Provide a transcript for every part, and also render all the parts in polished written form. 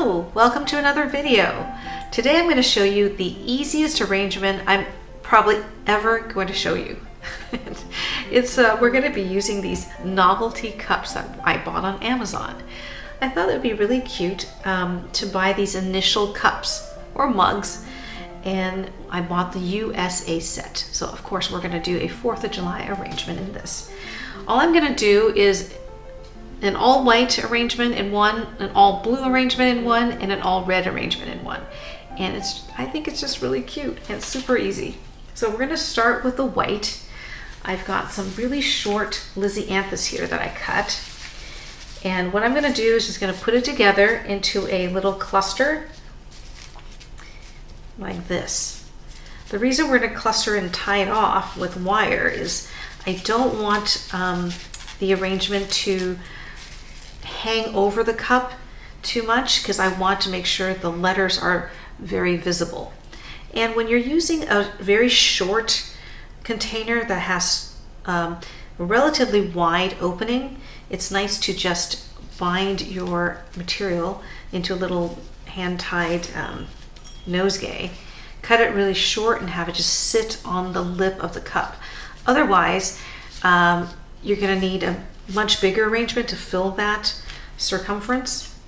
Hello, welcome to another video. Today I'm going to show you the easiest arrangement I'm probably ever going to show you. We're going to be using these novelty cups that I bought on Amazon. I thought it would be really cute to buy these initial cups or mugs, and I bought the USA set. So of course we're going to do a 4th of July arrangement in this. All I'm going to do is an all white arrangement in one, an all blue arrangement in one, and an all red arrangement in one. And I think it's just really cute and it's super easy. So we're going to start with the white. I've got some really short Lisianthus here that I cut. And what I'm going to do is just going to put it together into a little cluster like this. The reason we're going to cluster and tie it off with wire is I don't want the arrangement to hang over the cup too much, because I want to make sure the letters are very visible. And when you're using a very short container that has a relatively wide opening, it's nice to just bind your material into a little hand-tied nosegay, cut it really short and have it just sit on the lip of the cup. Otherwise, you're going to need a much bigger arrangement to fill that circumference.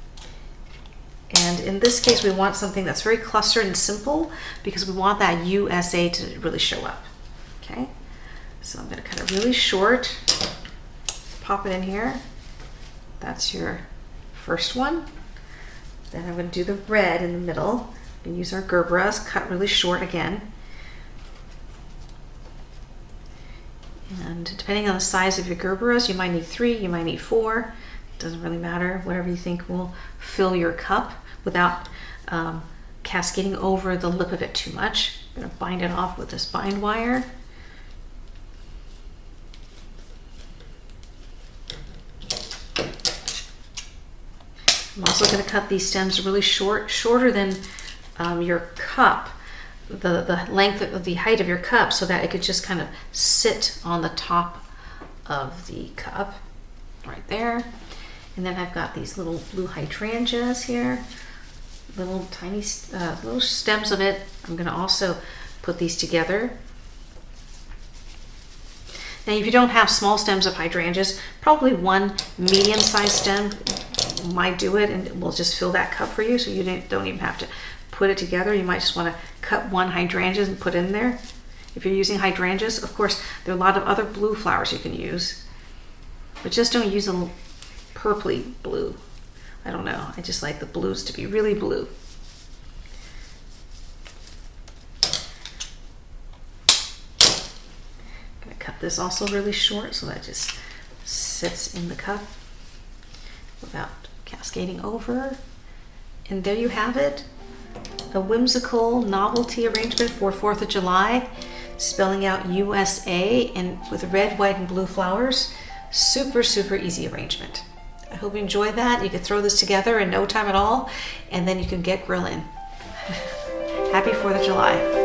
And in this case, we want something that's very clustered and simple because we want that USA to really show up. Okay, so I'm going to cut it really short, pop it in here. That's your first one. Then I'm going to do the red in the middle and use our Gerberas, cut really short again. And depending on the size of your Gerberas, you might need 3, you might need 4. It doesn't really matter, whatever you think will fill your cup without cascading over the lip of it too much. I'm going to bind it off with this bind wire. I'm also going to cut these stems really short, shorter than your cup, the length of the height of your cup, so that it could just kind of sit on the top of the cup right there. And then I've got these little blue hydrangeas here, little tiny little stems of it. I'm going to also put these together. Now if you don't have small stems of hydrangeas, probably one medium-sized stem might do it, and we'll just fill that cup for you, so you don't even have to put it together. You might just want to cut one hydrangea and put in there. If you're using hydrangeas, of course, there are a lot of other blue flowers you can use, but just don't use a purpley blue. I don't know. I just like the blues to be really blue. I'm going to cut this also really short so that it just sits in the cup without cascading over. And there you have it. A whimsical novelty arrangement for 4th of July, spelling out USA and with red, white, and blue flowers. Super, super easy arrangement. I hope you enjoyed that. You can throw this together in no time at all, and then you can get grilling. Happy 4th of July.